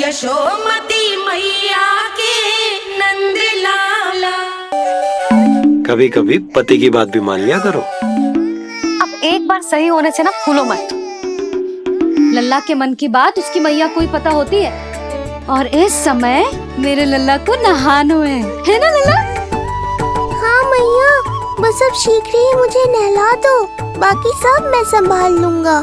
यशोमती मैया के नंद लाला। कभी कभी पति की बात भी मान लिया करो। अब एक बार सही होने से ना फूलो मत। लल्ला के मन की बात उसकी मैया को ही पता होती है, और इस समय मेरे लल्ला को नहानो है ना लल्ला? हाँ मैया, बस अब शीघ्र ही मुझे नहला दो, बाकी सब मैं संभाल लूंगा।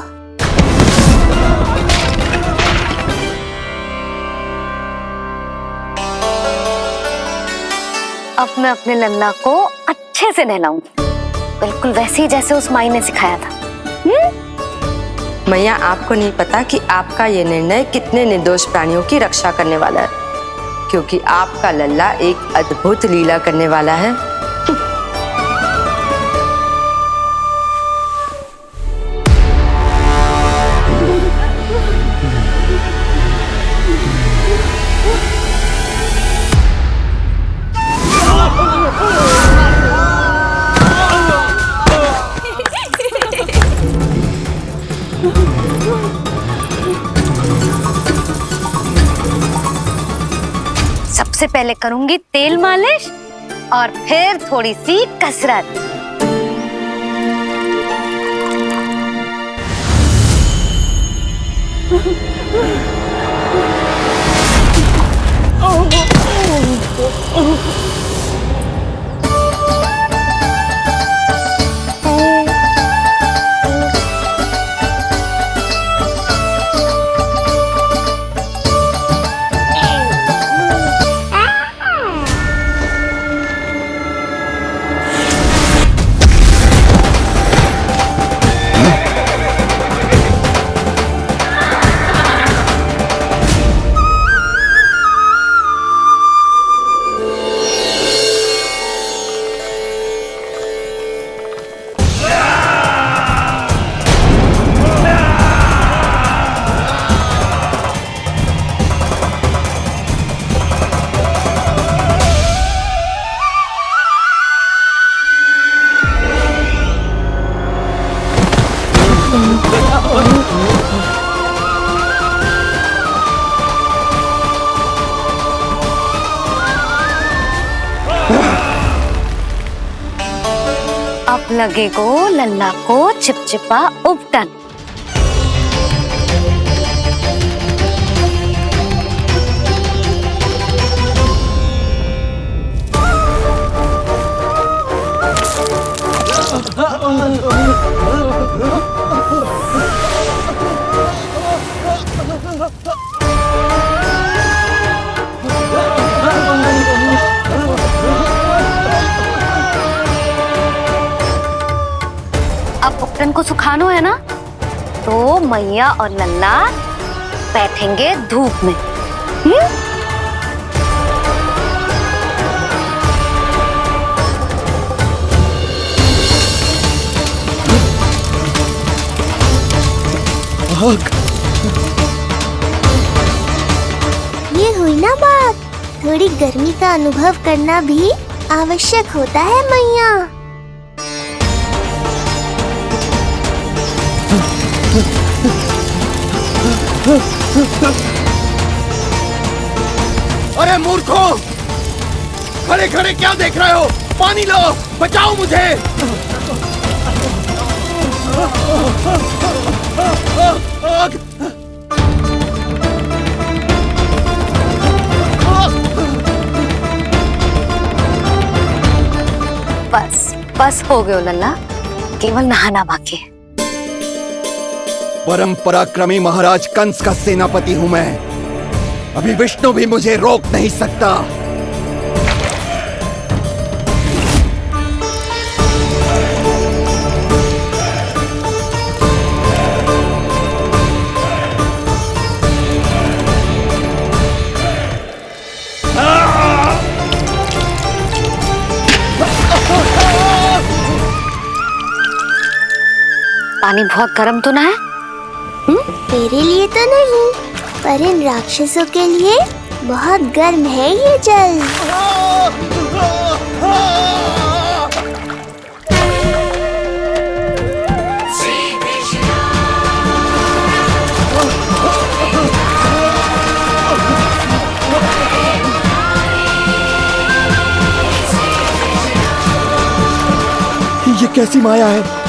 अब मैं अपने लल्ला को अच्छे से नहलाऊंगी, बिल्कुल वैसे ही जैसे उस माई ने सिखाया था। मैया, आपको नहीं पता कि आपका ये निर्णय कितने निर्दोष प्राणियों की रक्षा करने वाला है, क्योंकि आपका लल्ला एक अद्भुत लीला करने वाला है। सबसे पहले करूंगी तेल मालिश और फिर थोड़ी सी कसरत। अब लगेगो लल्ला को चिपचिपा उपटन। अब उपटन को सुखानो है ना, तो मैया और लल्ला बैठेंगे धूप में। ये हुई ना बात, थोड़ी गर्मी का अनुभव करना भी आवश्यक होता है मैया। अरे मूर्खों, खड़े खड़े क्या देख रहे हो? पानी लो, बचाओ मुझे। बस हो गयो लल्ला, केवल नहाना बाकी है। परम पराक्रमी महाराज कंस का सेनापति हूं मैं, अभी विष्णु भी मुझे रोक नहीं सकता। पानी बहुत गर्म तो ना है? तेरे लिए तो नहीं, पर इन राक्षसों के लिए बहुत गर्म है ये जल। कैसी माया है।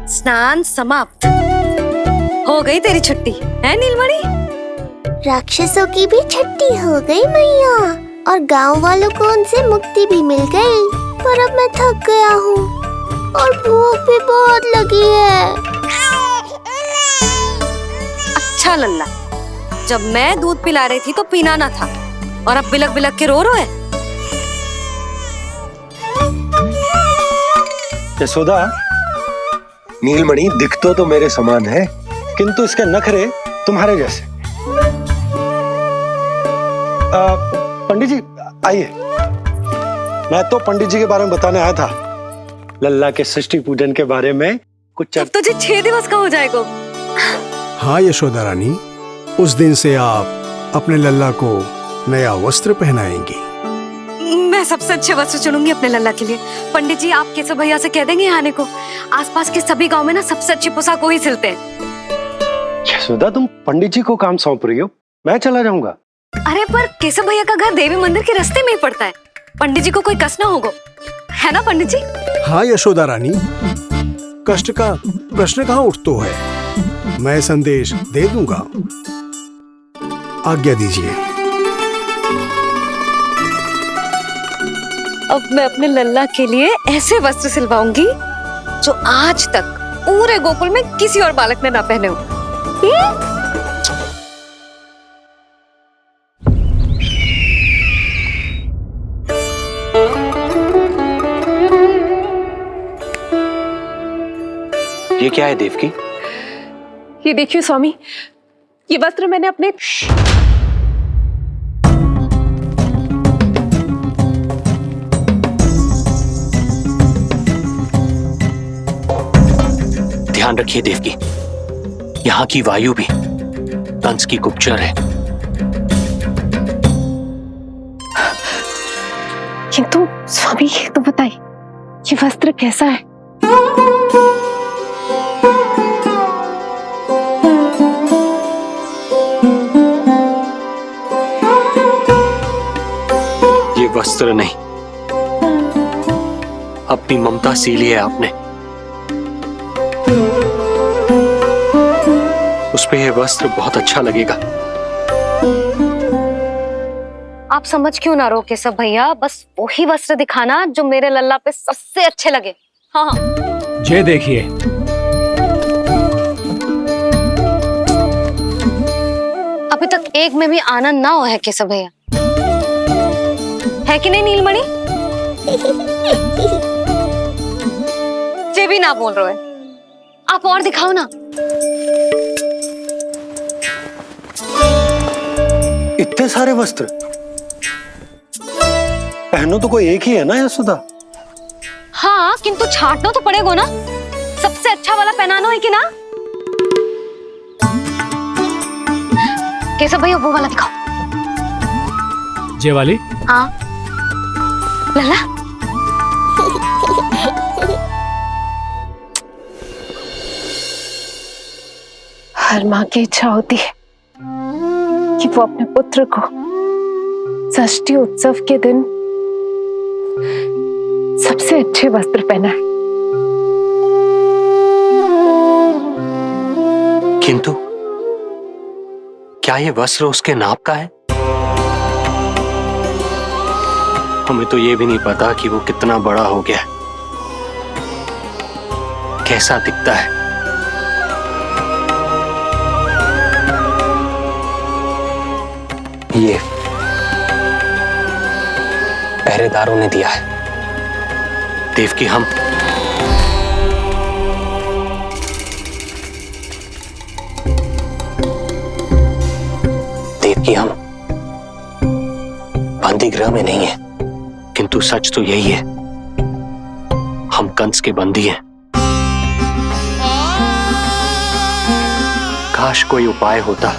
स्नान समाप्त। हो गई तेरी छुट्टी है नीलमणि? राक्षसों की भी छुट्टी हो गई मैया, और गांव वालों को उनसे मुक्ति भी मिल गई। पर अब मैं थक गया हूँ और भूख भी बहुत लगी है। अच्छा लल्ला, जब मैं दूध पिला रही थी तो पीना ना था, और अब बिलक बिलक के रो है। यशोदा, नीलमणि दिखतो तो मेरे समान है, किंतु इसके नखरे तुम्हारे जैसे। पंडित जी आइए। मैं तो पंडित जी के बारे में बताने आया था, लल्ला के सृष्टि पूजन के बारे में कुछ। अब तुझे 6 दिवस का हो जाएगा। हाँ यशोदा रानी, उस दिन से आप अपने लल्ला को नया वस्त्र पहनाएंगी। मैं सबसे अच्छे वस्त्र चुनूंगी अपने लल्ला के लिए। पंडित जी, आप केशव भैया से कह देंगे यहाँ आने को। आसपास के सभी गांव में ना सबसे अच्छी पोशाक वही सिलते हैं। यशोदा, तुम पंडित जी को काम सौंप रही हो, मैं चला जाऊंगा। अरे पर केशव भैया का घर देवी मंदिर के रास्ते में ही पड़ता है, पंडित जी को कोई कष्ट ना होगा, है ना पंडित जी? हाँ यशोदा रानी, कष्ट का प्रश्न कहाँ उठतो है, मैं संदेश दे दूंगा। आज्ञा दीजिए। अब मैं अपने लल्ला के लिए ऐसे वस्त्र सिलवाऊंगी जो आज तक पूरे गोकुल में किसी और बालक ने ना पहने हो। ये क्या है देवकी? ये देखिए स्वामी, ये वस्त्र मैंने अपने ध्यान रखिए देवकी, यहाँ की वायु भी कंस की गुप्तचर है। किंतु स्वामी ये तो बताइए, ये वस्त्र कैसा है? ये वस्त्र नहीं, अपनी ममता सी ली है आपने। उस पे यह वस्त्र बहुत अच्छा लगेगा। आप समझ क्यों ना रहो केशव भैया, बस वही वस्त्र दिखाना जो मेरे लल्ला पे सबसे अच्छे लगे। हाँ ये देखिए, अभी तक एक में भी आनंद ना हो है केशव भैया, है कि नहीं नीलमणि? ये भी ना बोल रहे हो, आप और दिखाओ ना। इतने सारे वस्त्र पहनो तो कोई एक ही है ना यशोदा? हाँ, किंतु छांटना तो पड़ेगा ना, सबसे अच्छा वाला पहनाना है कि ना? केशव भैया वो वाला दिखाओ। ये वाली? हाँ लल्ला, हर माँ की इच्छा होती है कि वो अपने पुत्र को षष्ठी उत्सव के दिन सबसे अच्छे वस्त्र पहनाए। किंतु क्या ये वस्त्र उसके नाप का है? हमें तो ये भी नहीं पता कि वो कितना बड़ा हो गया, कैसा दिखता है। ये पहरेदारों ने दिया है देवकी। हम बंदी गृह में नहीं है, किंतु सच तो यही है, हम कंस के बंदी हैं। काश कोई उपाय होता,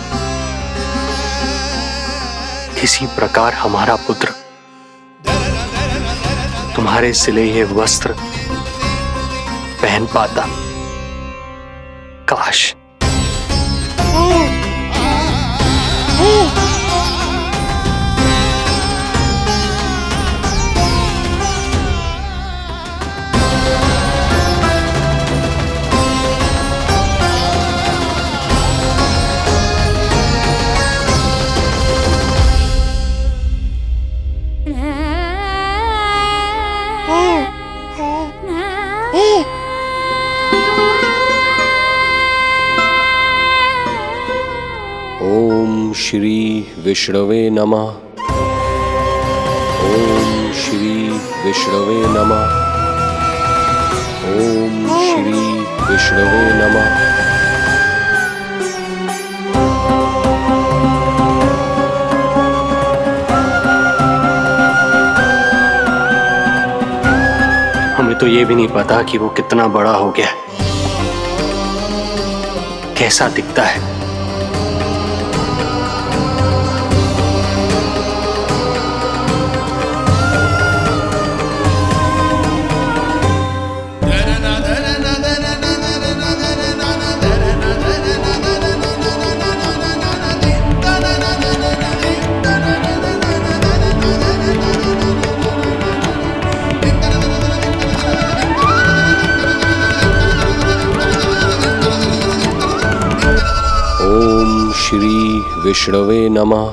किसी प्रकार हमारा पुत्र तुम्हारे सिले ये वस्त्र पहन पाता। काश। ओम श्री विष्णवे नमः। ओम श्री विष्णवे नमः। ओम श्री विष्णवे नमः। हमें तो ये भी नहीं पता कि वो कितना बड़ा हो गया, कैसा दिखता है। ओम श्री विष्णवे नमः।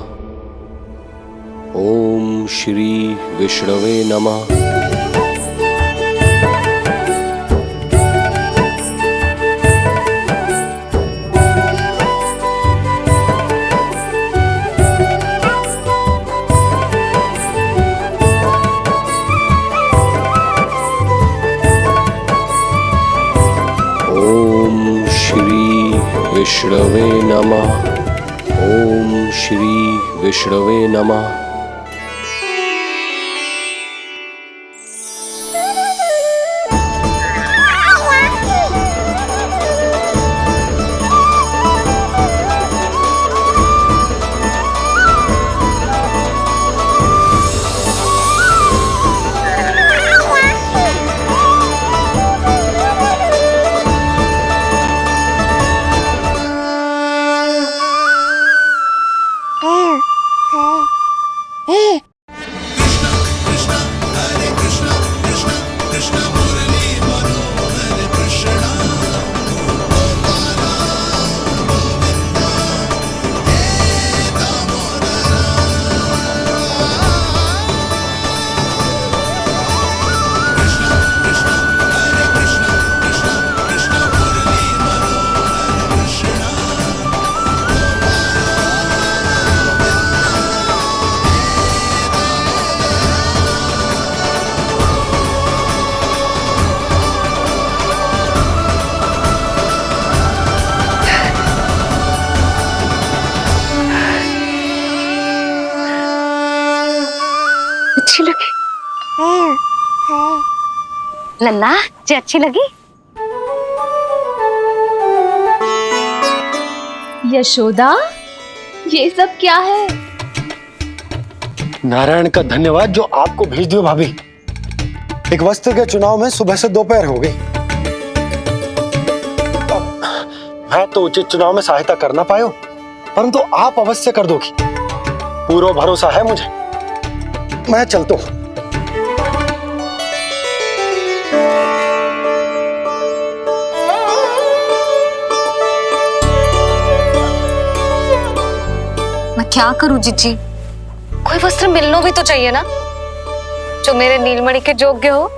ओम श्री विष्णवे नमः। ओम श्री विष्णवे नमः। ओम श्री विष्णवे नमः। अच्छी लगी लल्ला जी, अच्छी लगी। यशोदा, ये सब क्या है? नारायण का धन्यवाद जो आपको भेज दियो भाभी। एक वस्त्र के चुनाव में सुबह से दोपहर हो गई। मैं तो उचित चुनाव में सहायता कर ना पायो, परंतु आप अवश्य कर दोगी, पूरा भरोसा है मुझे। मैं चलता हूं। मैं क्या करूं जीजी? कोई वस्त्र मिलना भी तो चाहिए ना, जो मेरे नीलमणि के योग्य हो।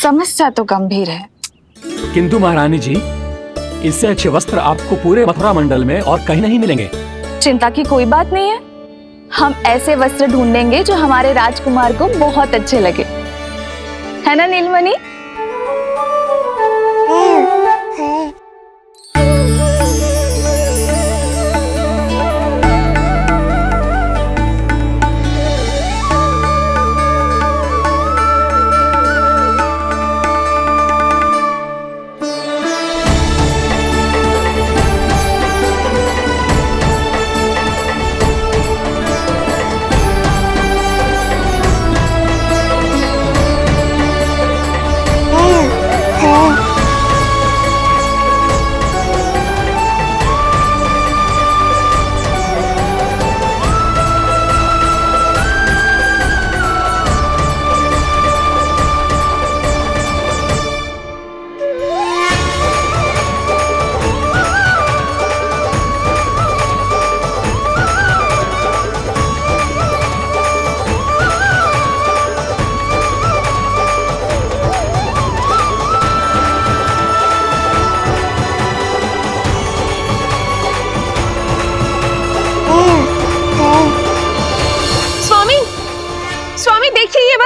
समस्या तो गंभीर है, किंतु महारानी जी, इससे अच्छे वस्त्र आपको पूरे मथुरा मंडल में और कहीं नहीं मिलेंगे। चिंता की कोई बात नहीं है। हम ऐसे वस्त्र ढूंढेंगे जो हमारे राजकुमार को बहुत अच्छे लगे, है ना नीलमणि?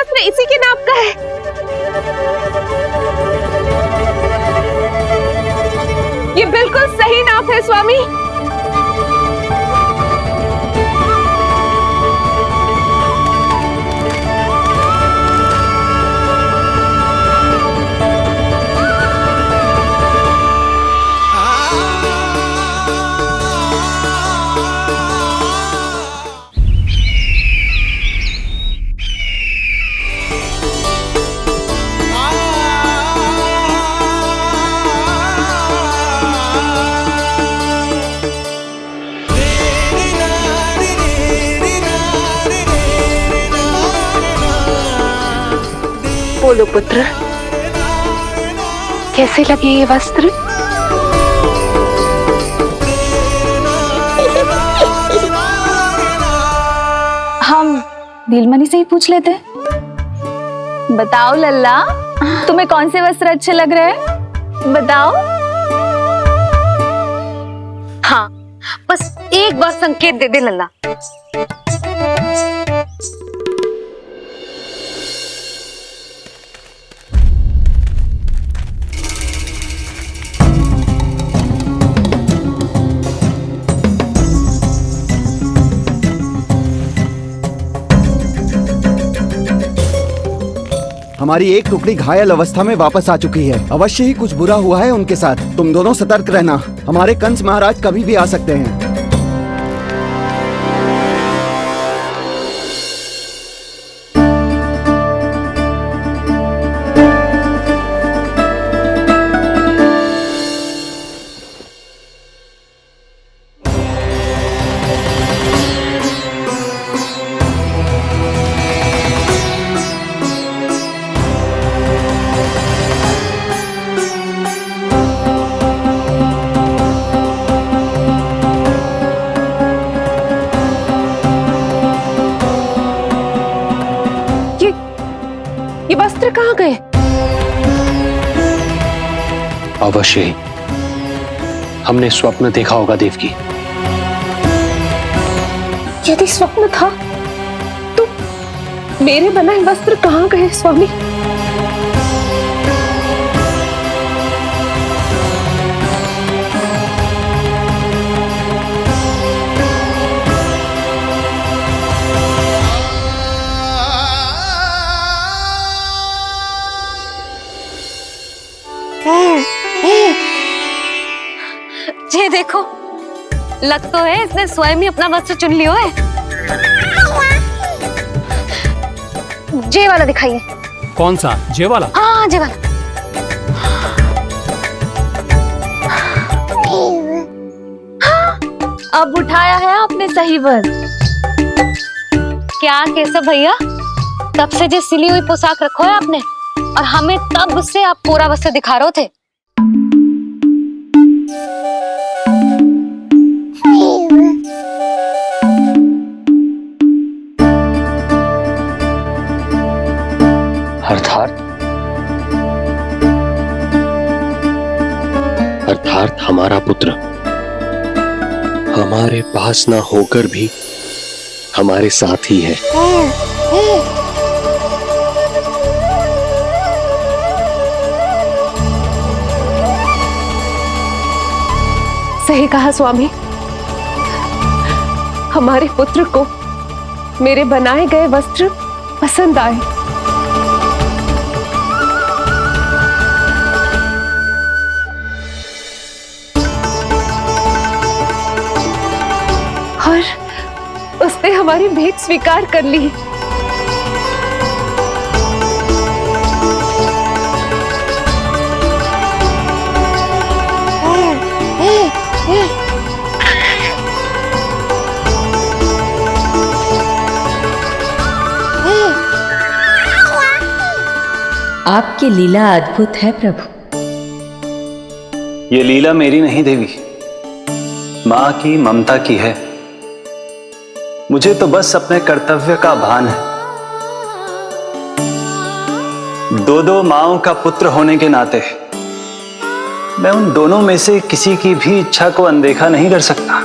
वस्त्र इसी के नाप का है। ये बिल्कुल सही नाप है स्वामी। बोलो पुत्र, कैसे लगे ये वस्त्र? हम नीलमणि से ही पूछ लेते। बताओ लल्ला, तुम्हें कौन से वस्त्र अच्छे लग रहे हैं? बताओ। हाँ, बस एक बार संकेत दे दे लल्ला। हमारी एक टुकड़ी घायल अवस्था में वापस आ चुकी है। अवश्य ही कुछ बुरा हुआ है उनके साथ। तुम दोनों सतर्क रहना, हमारे कंस महाराज कभी भी आ सकते हैं। ये वस्त्र कहाँ गए? अवश्य ही हमने स्वप्न देखा होगा देवकी। यदि स्वप्न था तो मेरे बनाए वस्त्र कहाँ गए स्वामी? ये देखो, लग तो है इसने स्वयं ही अपना वस्त्र चुन लियो है। जे वाला दिखाइए। कौन सा? जे वाला? हाँ, जे वाला। अब उठाया है आपने सही वस्त्र। क्या केशव भैया, तब से जो सिली हुई पोशाक रखो है आपने, और हमें तब से आप पूरा वस्त्र दिखा रहे थे। अर्थात हमारा पुत्र हमारे पास ना होकर भी हमारे साथ ही है। सही कहा स्वामी, हमारे पुत्र को मेरे बनाए गए वस्त्र पसंद आए। और उसने हमारी भेंट स्वीकार कर ली। आपकी लीला अद्भुत है प्रभु। ये लीला मेरी नहीं देवी, मां की ममता की है। मुझे तो बस अपने कर्तव्य का भान है। दो माओं का पुत्र होने के नाते मैं उन दोनों में से किसी की भी इच्छा को अनदेखा नहीं कर सकता।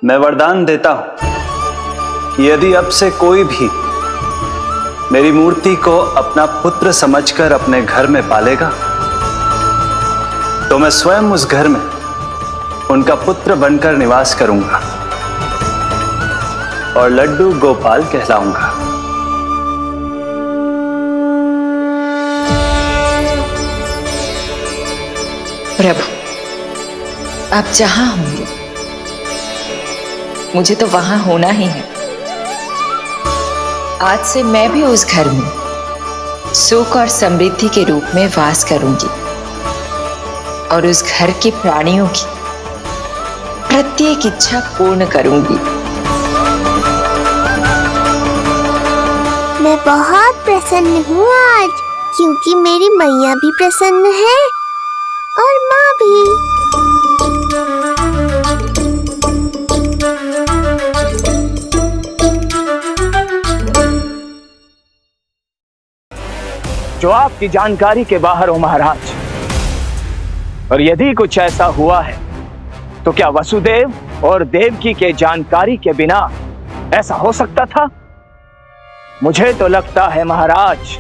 मैं वरदान देता हूं कि यदि अब से कोई भी मेरी मूर्ति को अपना पुत्र समझकर अपने घर में पालेगा तो मैं स्वयं उस घर में उनका पुत्र बनकर निवास करूंगा और लड्डू गोपाल कहलाऊंगा। प्रभु, आप जहां होंगे मुझे तो वहां होना ही है। आज से मैं भी उस घर में सुख और समृद्धि के रूप में वास करूंगी और उस घर के प्राणियों की प्रत्येक इच्छा पूर्ण करूंगी। मैं बहुत प्रसन्न हूँ आज, क्योंकि मेरी मैया भी प्रसन्न है और माँ भी। जो आपकी जानकारी के बाहर हो महाराज, और यदि कुछ ऐसा हुआ है तो क्या वसुदेव और देवकी के जानकारी के बिना ऐसा हो सकता था? मुझे तो लगता है महाराज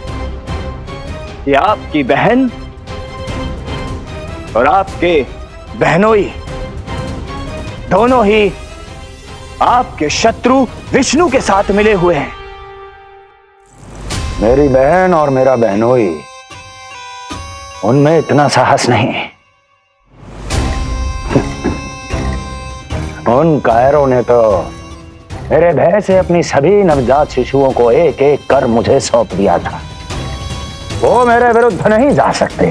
कि आपकी बहन और आपके बहनोई दोनों ही आपके शत्रु विष्णु के साथ मिले हुए हैं। मेरी बहन और मेरा बहनोई, उनमें इतना साहस नहीं। उन कायरों ने तो मेरे भय से अपनी सभी नवजात शिशुओं को एक एक कर मुझे सौंप दिया था। वो मेरे विरुद्ध नहीं जा सकते।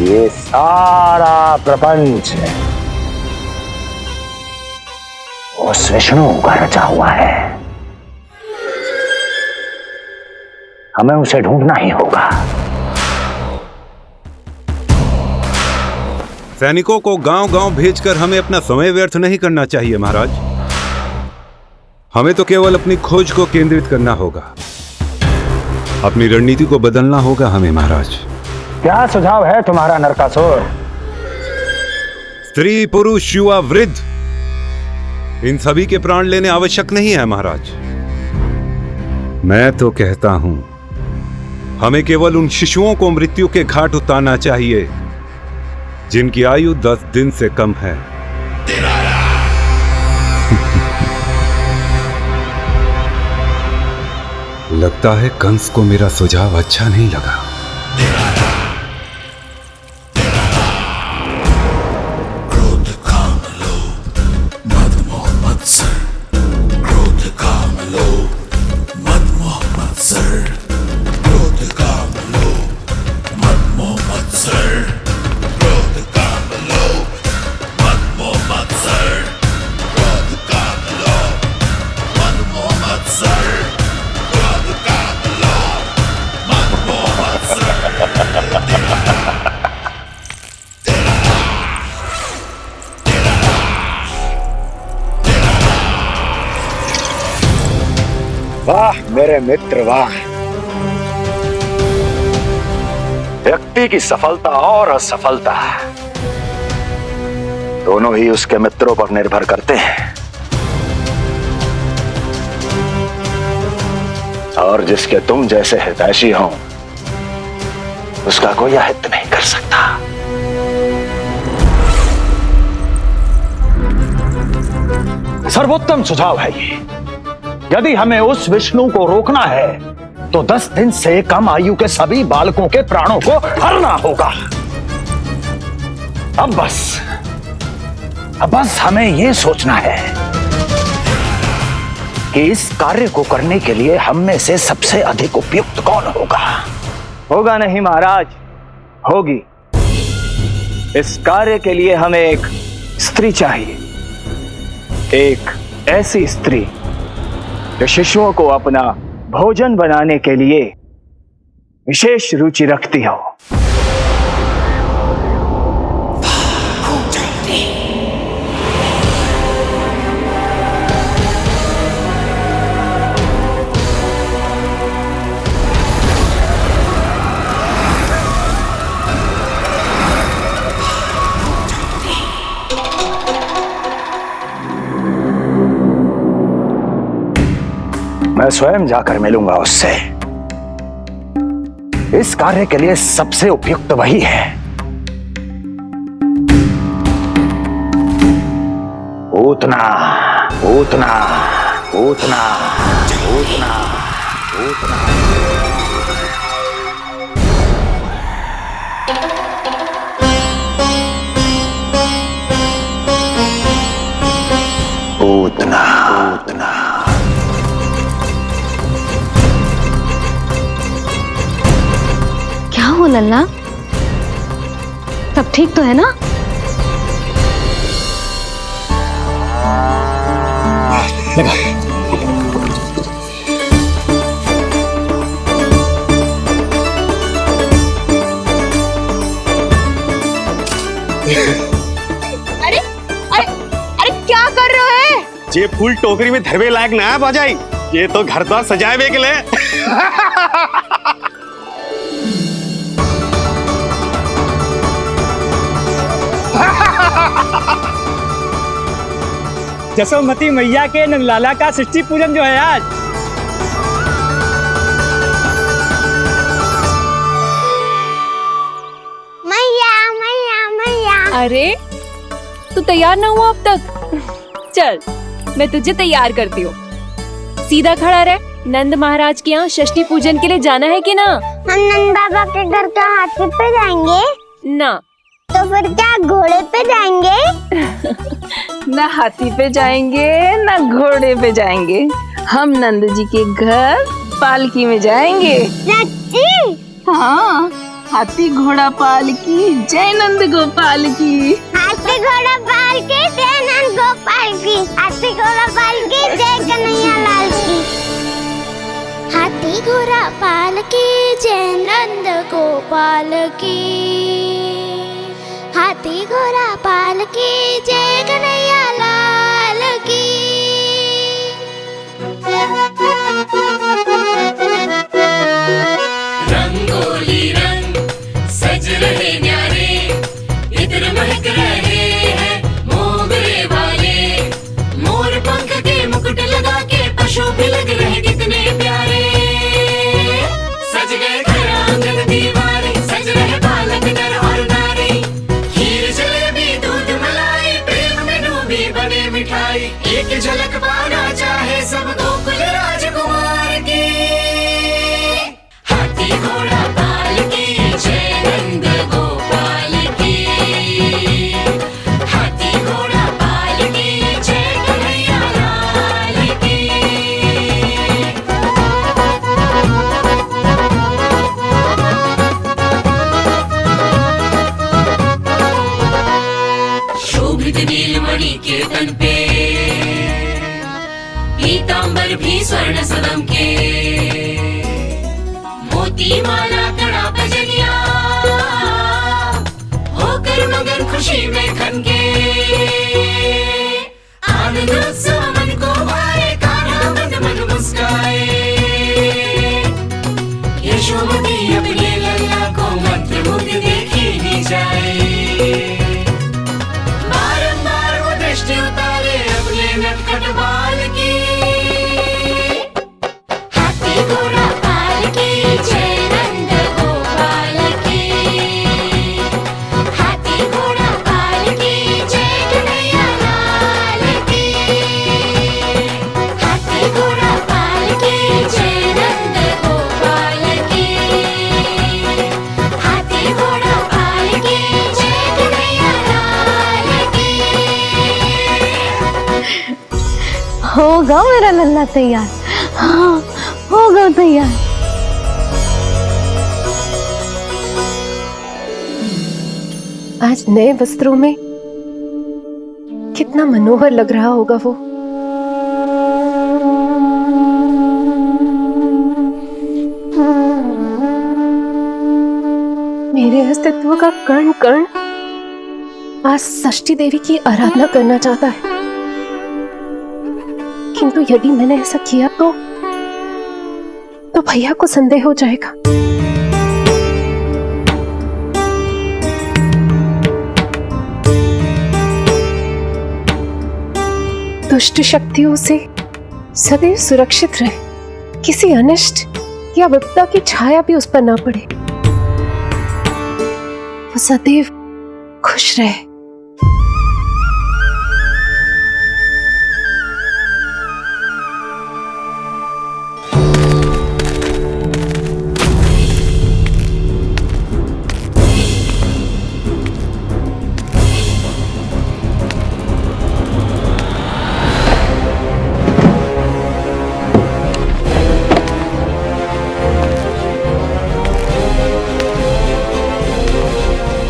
ये सारा प्रपंच उस विष्णु का रचा हुआ है। हमें उसे ढूंढना ही होगा। सैनिकों को गांव-गांव भेजकर हमें अपना समय व्यर्थ नहीं करना चाहिए महाराज। हमें तो केवल अपनी खोज को केंद्रित करना होगा। अपनी रणनीति को बदलना होगा हमें महाराज। क्या सुझाव है तुम्हारा नरकासुर? स्त्री, पुरुष, युवा, वृद्ध, इन सभी के प्राण लेने आवश्यक नहीं है महाराज। मैं तो कहता हूं हमें केवल उन शिशुओं को मृत्यु के घाट उतारना चाहिए जिनकी आयु 10 दिन से कम है। लगता है कंस को मेरा सुझाव अच्छा नहीं लगा। वाह मेरे मित्र वाह। व्यक्ति की सफलता और असफलता दोनों ही उसके मित्रों पर निर्भर करते हैं, और जिसके तुम जैसे हितैषी हो उसका कोई अहित नहीं कर सकता। सर्वोत्तम सुझाव है ये। यदि हमें उस विष्णु को रोकना है तो 10 दिन से कम आयु के सभी बालकों के प्राणों को हरना होगा। अब बस हमें यह सोचना है कि इस कार्य को करने के लिए हम में से सबसे अधिक उपयुक्त कौन होगा। होगा नहीं महाराज, होगी। इस कार्य के लिए हमें एक स्त्री चाहिए, एक ऐसी स्त्री जो शिशुओं को अपना भोजन बनाने के लिए विशेष रुचि रखती हो। मैं स्वयं जाकर मिलूंगा उससे। इस कार्य के लिए सबसे उपयुक्त वही है। पूतना पूतना पूतना पूतना पूतना। पूतना पूतना। क्या हो लल्ला, सब ठीक तो है ना? लगा। अरे अरे अरे क्या कर रहे हो? ये फूल टोकरी में धरवे लायक ना है बाजाई, ये तो घर द्वार सजाए हुए के लिए। जसोमती मैया के नंदलाला का षष्ठी पूजन जो है आज। मैया मैया मैया। अरे तू तैयार ना हुआ अब तक? चल मैं तुझे तैयार करती हूँ। सीधा खड़ा रह। नंद महाराज के यहाँ षष्ठी पूजन के लिए जाना है कि ना? हम नंद बाबा के घर तो हाथी पे जाएंगे ना। तो फिर क्या घोड़े पे जाएंगे? ना हाथी पे जाएंगे ना घोड़े पे जाएंगे, हम नंद जी के घर पालकी में जाएंगे। सच्ची? हाँ, हाथी घोड़ा पालकी जय नंद गोपाल की। हाथी घोड़ा पालकी जय नंद गोपाल की। हाथी घोड़ा पालकी जय कन्हैया लाल की। हाथी घोड़ा पालकी जय नंद गोपाल की। हाथी घोड़ा पालकी जय कन्हैया लाल की। रंगोली रंग सज रहे न्यारे, इधर महक रहे हैं मोगरे वाले। मोर पंख के मुकुट लगा के पशु भी लग रहे कितने प्यारे। सज गए घर आंगन दीवारे, सज रहे बालक नर और नारी। खीर जलेबी दूध मलाई, प्रेम में डूबी बने मिठाई। एक झलक पाना चाहे सब गोकुल राजकुमार की। हाथी घोड़ा पालकी जय नंद गोपाल की। हाथी घोड़ा पालकी जय कन्हैया लाल की। शोभित नीलमणि के तन पे, पीतांबर भी स्वर्ण सदम के। मोती माला कड़ा बजनिया, होकर मगन खुशी में खनके। आनंद उत्सव मन को भाए, कान्हा मन मन मुस्काए। यशोमती अपने लल्ला को मंत्रमुग्ध देखी ही जाए। बारंबार वो दृष्टि उतारे अपने नटखट बाल की। हाथी घोड़ा पालकी जय नंद गोपाल की। हाथी घोड़ा पालकी जय कन्हैया लाल की। हाथी घोड़ा पालकी जय नंद गोपाल की। हाथी घोड़ा पालकी जय कन्हैया लाल की। होगा मेरा लल्ला तैयार। हाँ, होगा तैयार। आज नए वस्त्रों में कितना मनोहर लग रहा होगा वो। मेरे अस्तित्व का कण कण आज षष्ठी देवी की आराधना करना चाहता है, किंतु यदि मैंने ऐसा किया तो भैया को संदेह हो जाएगा। दुष्ट शक्तियों से सदैव सुरक्षित रहे, किसी अनिष्ट या विपदा की छाया भी उस पर ना पड़े। वो सदैव खुश रहे।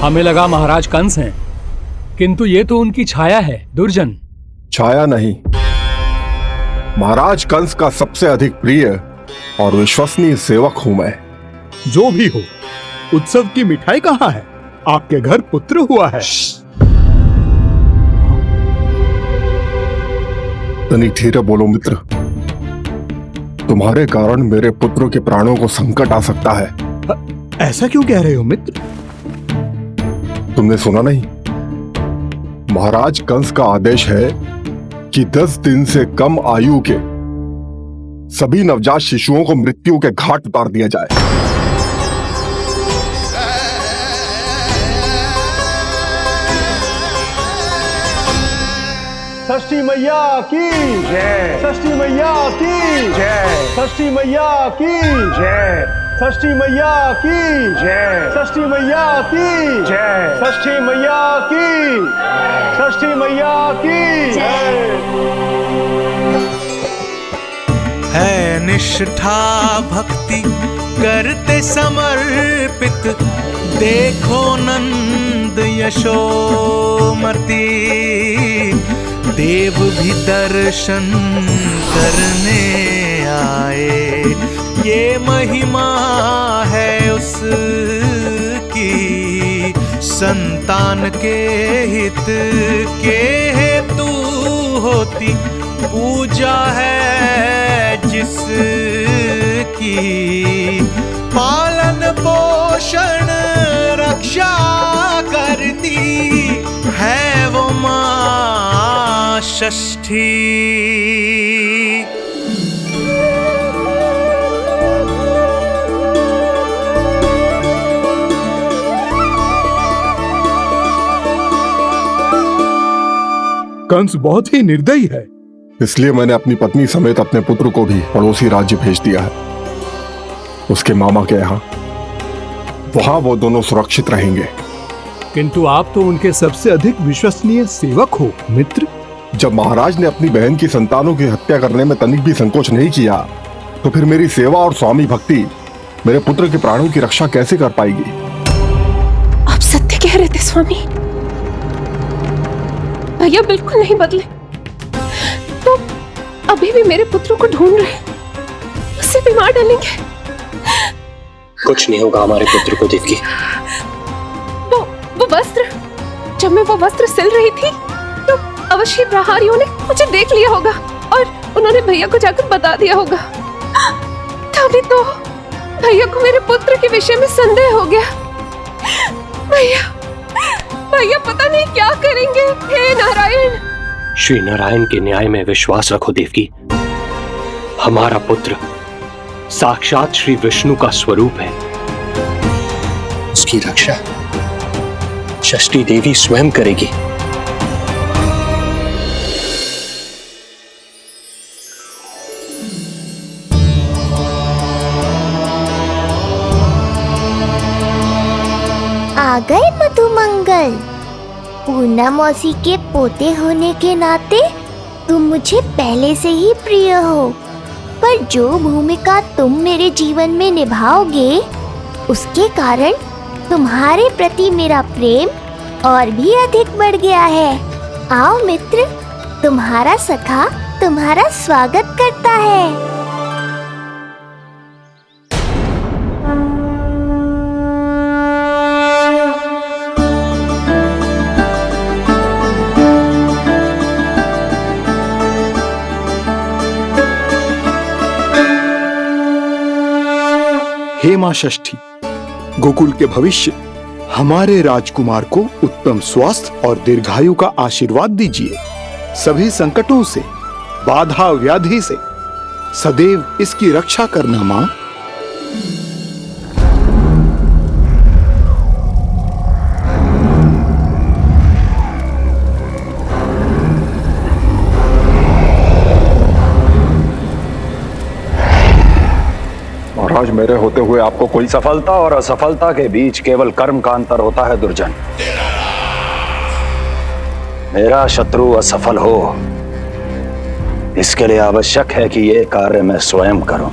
हमें लगा महाराज कंस हैं, किंतु ये तो उनकी छाया है दुर्जन। छाया नहीं, महाराज कंस का सबसे अधिक प्रिय और विश्वसनीय सेवक हूं मैं। जो भी हो, उत्सव की मिठाई कहाँ है? आपके घर पुत्र हुआ है। तनिक धीरे बोलो मित्र, तुम्हारे कारण मेरे पुत्र के प्राणों को संकट आ सकता है। ऐसा क्यों कह रहे हो मित्र? तुमने सुना नहीं? महाराज कंस का आदेश है कि 10 दिन से कम आयु के सभी नवजात शिशुओं को मृत्यु के घाट उतार दिया जाए। षष्ठी मैया की जय, षष्ठी मैया की जय, षष्ठी मैया की जय, षष्ठी मैया की जय, षष्ठी मैया की जय, षष्ठी मैया की, षष्ठी मैया की जय। है निष्ठा भक्ति करते समर्पित, देखो नंद यशोमती, देव भी दर्शन करने आए। ये महिमा है उसकी, संतान के हित के हेतु होती पूजा है जिसकी, पालन पोषण रक्षा करती है वो मां षष्ठी। कंस बहुत ही निर्दयी है। इसलिए मैंने अपनी पत्नी समेत अपने पुत्र को भी पड़ोसी राज्य भेज दिया है, उसके मामा के यहाँ। वहां वो दोनों सुरक्षित रहेंगे। किंतु आप तो उनके सबसे अधिक विश्वसनीय सेवक हो मित्र। जब महाराज ने अपनी बहन की संतानों की हत्या करने में तनिक भी संकोच नहीं किया, तो फिर मेरी सेवा और स्वामी भक्ति मेरे पुत्र के प्राणों की रक्षा कैसे कर पाएगी? आप सत्य कह रहे थे स्वामी। भैया बिल्कुल नहीं बदले, तो अभी भी मेरे पुत्र को ढूंढ रहे, उसे भी मार डालेंगे। कुछ नहीं होगा हमारे पुत्र को देवकी। वो वस्त्र, जब मैं वो वस्त्र सिल रही थी तो अवश्य प्रहारियों ने मुझे देख लिया होगा और उन्होंने भैया को जाकर बता दिया होगा। तभी तो भैया को मेरे पुत्र के विषय में संदेह हो गया। भैया पता नहीं क्या करेंगे। हे नारायण। श्री नारायण के न्याय में विश्वास रखो देवकी। हमारा पुत्र साक्षात श्री विष्णु का स्वरूप है। उसकी रक्षा षष्ठी देवी स्वयं करेगी। आ गए मधुमंगल। पूर्णा मौसी के पोते होने के नाते तुम मुझे पहले से ही प्रिय हो, पर जो भूमिका तुम मेरे जीवन में निभाओगे उसके कारण तुम्हारे प्रति मेरा प्रेम और भी अधिक बढ़ गया है। आओ मित्र, तुम्हारा सखा तुम्हारा स्वागत करता है। हे मां षष्ठी, गोकुल के भविष्य हमारे राजकुमार को उत्तम स्वास्थ्य और दीर्घायु का आशीर्वाद दीजिए। सभी संकटों से, बाधा व्याधि से सदैव इसकी रक्षा करना माँ। महाराज, मेरे होते हुए आपको कोई सफलता और असफलता के बीच केवल कर्म का अंतर होता है दुर्जन। मेरा शत्रु असफल हो, इसके लिए आवश्यक है कि यह कार्य मैं स्वयं करूं।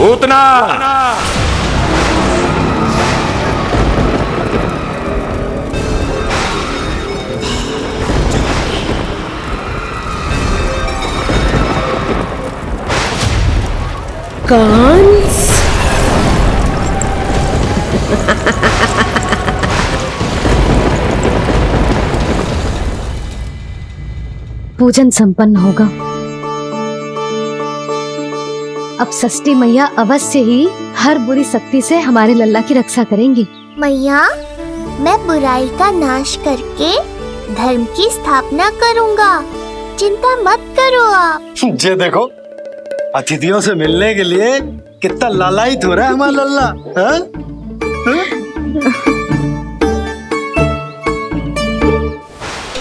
उतना कंस। पूजन संपन्न होगा। अब षष्ठी मैया अवश्य ही हर बुरी शक्ति से हमारे लल्ला की रक्षा करेंगी। मैया, मैं बुराई का नाश करके धर्म की स्थापना करूंगा, चिंता मत करो आप। ये देखो, अतिथियों से मिलने के लिए कितना लालायित हो रहा है हमारा लल्ला। हाँ?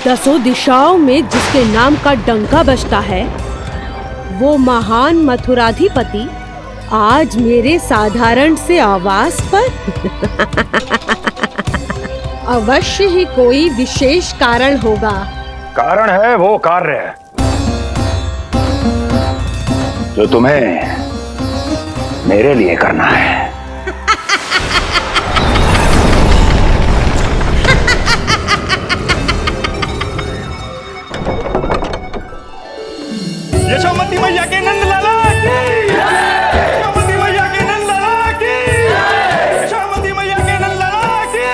दसों दिशाओं में जिसके नाम का डंका बजता है, वो महान मथुराधिपति आज मेरे साधारण से आवास पर। अवश्य ही कोई विशेष कारण होगा। कारण है वो कार्य जो तुम्हें मेरे लिए करना है। यशोमती मैया के नंद लाला की, यशोमती मैया के नंद लाला की, यशोमती मैया के नंद लाला की,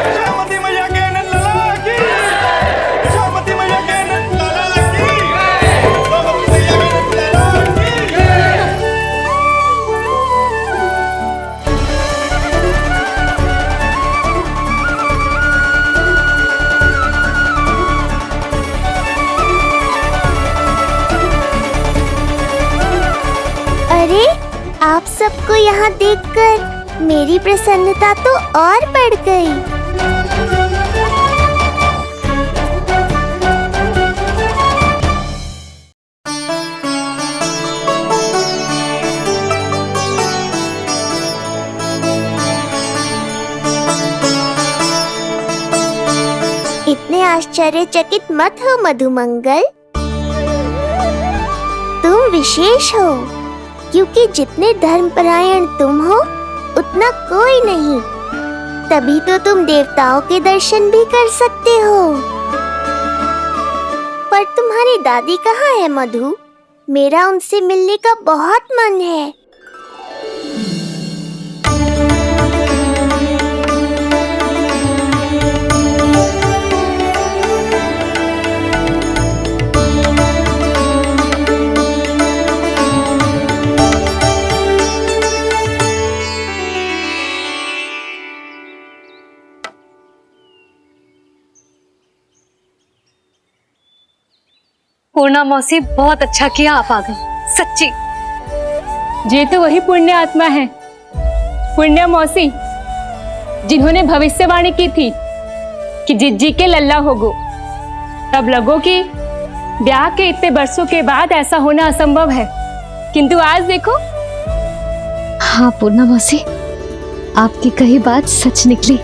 यशोमती मैया के नंद लाला की, यशोमती मैया के नंद लाला की, यशोमती मैया के नंद लाला की। अरे, आप सबको यहाँ देखकर मेरी प्रसन्नता तो और बढ़ गई। इतने आश्चर्यचकित मत हो मधुमंगल, तुम विशेष हो, क्योंकि जितने धर्मपरायण तुम हो उतना कोई नहीं। तभी तो तुम देवताओं के दर्शन भी कर सकते हो। पर तुम्हारी दादी कहाँ है मधु? मेरा उनसे मिलने का बहुत मन है। पूर्णा मौसी, बहुत अच्छा किया आप आ गए, सच्ची। ये तो वही पुण्य आत्मा है, पुण्य मौसी, जिन्होंने भविष्यवाणी की थी कि जिज्जी के लल्ला होगो। तब लगो कि ब्याह के इतने बरसों के बाद ऐसा होना असंभव है, किंतु आज देखो। हाँ पूर्णा मौसी, आपकी कही बात सच निकली।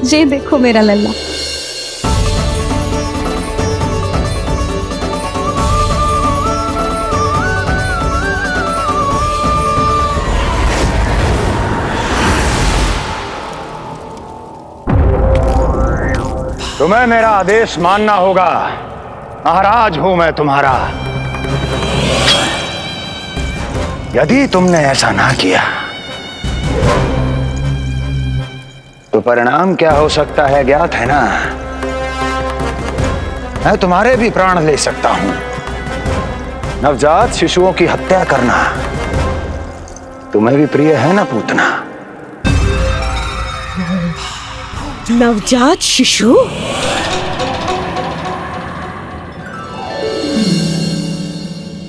ये देखो मेरा लल्ला। तुम्हें मेरा आदेश मानना होगा, महाराज हूं मैं तुम्हारा। यदि तुमने ऐसा ना किया तो परिणाम क्या हो सकता है ज्ञात है ना। मैं तुम्हारे भी प्राण ले सकता हूं। नवजात शिशुओं की हत्या करना तुम्हें भी प्रिय है ना पूतना। नवजात शिशु?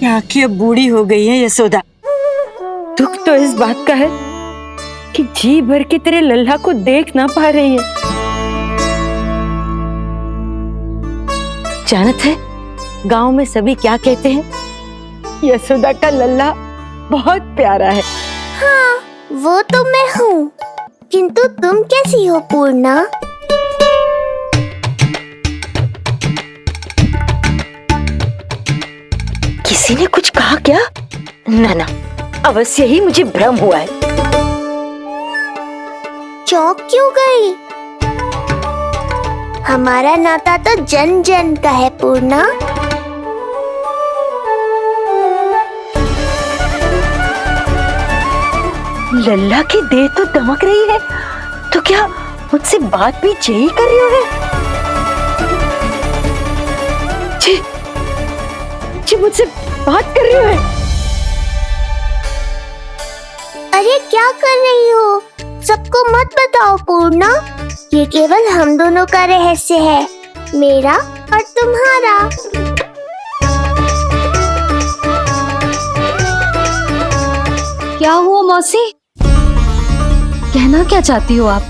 आंखें अब बूढ़ी हो गई है यशोदा। दुख तो इस बात का है कि जी भर के तेरे लल्ला को देख ना पा रही है। जानत है गांव में सभी क्या कहते हैं? यशोदा का लल्ला बहुत प्यारा है। हाँ, वो तो मैं हूँ, किंतु तुम कैसी हो पूर्णा? किसी ने कुछ कहा क्या? ना ना, अवश्य ही मुझे भ्रम हुआ है। चौंक क्यों गई? हमारा नाता तो जन जन का है पूर्णा। लल्ला की देह तो दमक रही है, तो क्या मुझसे बात भी यही कर रही है? जी मुझसे बात कर रही है। अरे क्या कर रही हो? सबको मत बताओ पूर्णा, ये केवल हम दोनों का रहस्य है, मेरा और तुम्हारा। क्या हुआ मौसी? कहना क्या चाहती हो आप?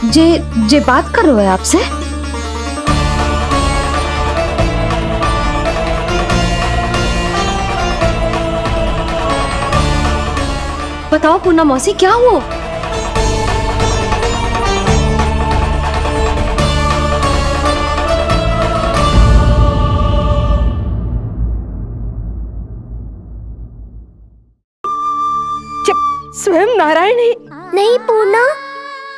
जे बात कर रहे हो आपसे? बताओ पूर्णा मौसी, क्या हुआ? स्वयं नारायण ही? नहीं पूर्णा,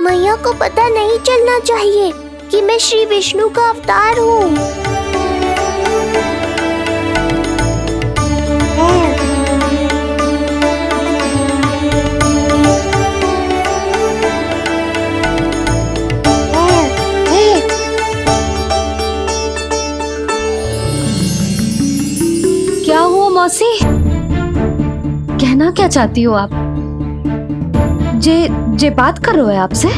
मैया को पता नहीं चलना चाहिए कि मैं श्री विष्णु का अवतार हूँ। क्या हुआ मौसी? कहना क्या चाहती हो आप? जे बात कर रहे हो आपसे?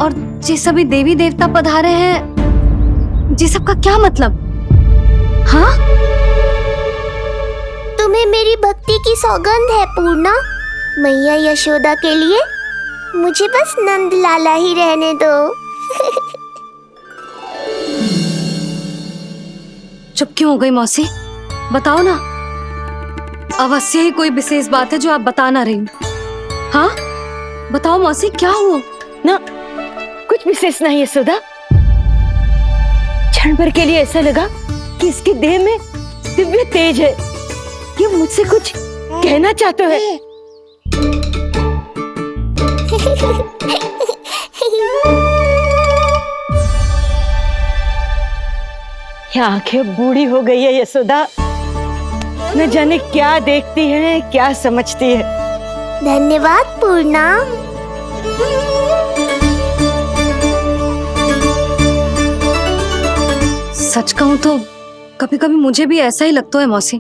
और जे सभी देवी देवता पधारे हैं, जी सबका क्या मतलब? हाँ? तुम्हें मेरी भक्ति की सौगंध है पूर्णा। मैया यशोदा के लिए मुझे बस नंद लाला ही रहने दो। चुप क्यों हो गई मौसी? बताओ ना, अवश्य ही कोई विशेष बात है जो आप बता ना रही हो। हाँ बताओ मौसी, क्या हुआ? ना कुछ विशेष नहीं है सुधा। क्षण भर के लिए ऐसा लगा कि इसके देह में दिव्य तेज है, ये मुझसे कुछ कहना चाहते हैं। ये आंखें बूढ़ी हो गई है यशोदा, न जाने क्या देखती है, क्या समझती है। धन्यवाद पूर्णा। सच कहूं तो कभी कभी मुझे भी ऐसा ही लगता है मौसी।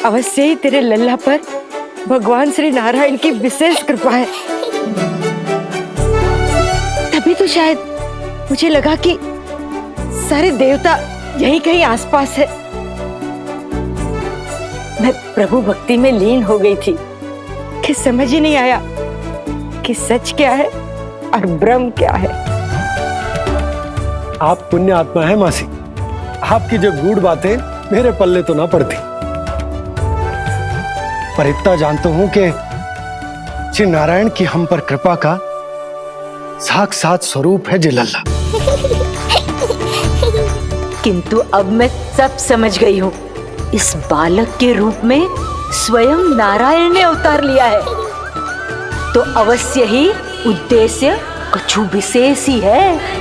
अवश्य ही तेरे लल्ला पर भगवान श्री नारायण की विशेष कृपा है। शायद मुझे लगा कि सारे देवता यहीं कहीं आसपास है। मैं प्रभु भक्ति में लीन हो गई थी कि समझ ही नहीं आया कि सच क्या है और भ्रम क्या है। आप पुण्य आत्मा है मासी, आपकी जो गूढ़ बातें मेरे पल्ले तो ना पड़ती, पर इतना जानता हूं कि श्री नारायण की हम पर कृपा का साक्षात स्वरूप है जी लल्ला। किंतु अब मैं सब समझ गई हूँ। इस बालक के रूप में स्वयं नारायण ने अवतार लिया है, तो अवश्य ही उद्देश्य कुछ विशेष ही है।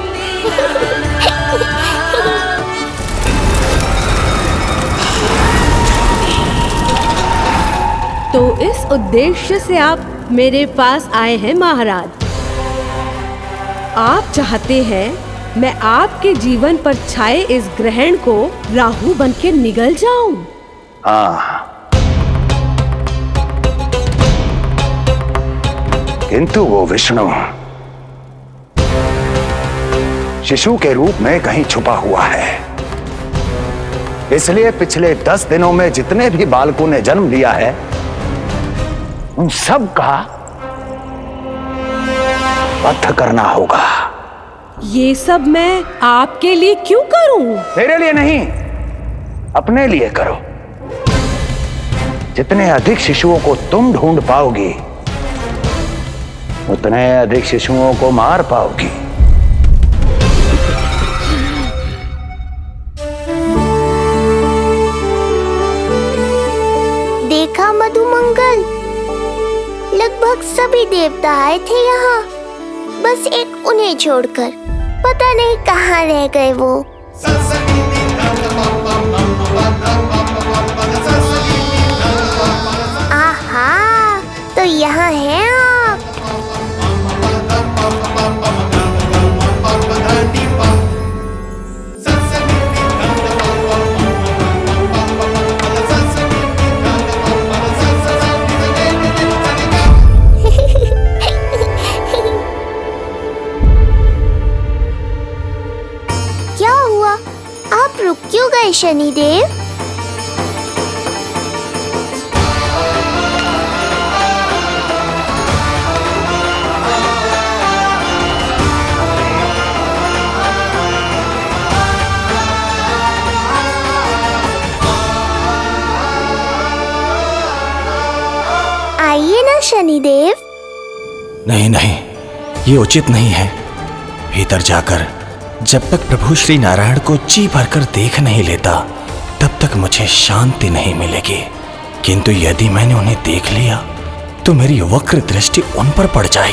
तो इस उद्देश्य से आप मेरे पास आए हैं महाराज। आप चाहते हैं मैं आपके जीवन पर छाए इस ग्रहण को राहु बनके निगल जाऊं? हाँ, किंतु वो विष्णु शिशु के रूप में कहीं छुपा हुआ है। इसलिए पिछले 10 दिनों में जितने भी बालकों ने जन्म लिया है उन सब का वध करना होगा। ये सब मैं आपके लिए क्यों करूं? तेरे लिए नहीं, अपने लिए करो। जितने अधिक शिशुओं को तुम ढूंढ पाओगी उतने अधिक शिशुओं को मार पाओगी। देखा मधुमंगल, लगभग सभी देवता आए थे यहाँ, बस एक उन्हें छोड़कर। पता नहीं कहाँ रह गए वो। आहा, तो यहाँ हैं आप। क्या हुआ? आप रुक क्यों गए शनिदेव? आइए ना शनिदेव। नहीं नहीं, ये उचित नहीं है। भीतर जाकर जब तक प्रभु श्री नारायण को जी भरकर देख नहीं लेता तब तक मुझे शांति नहीं मिलेगी। किंतु यदि मैंने उन्हें देख लिया तो मेरी वक्र दृष्टि उन पर पड़ जाएगी।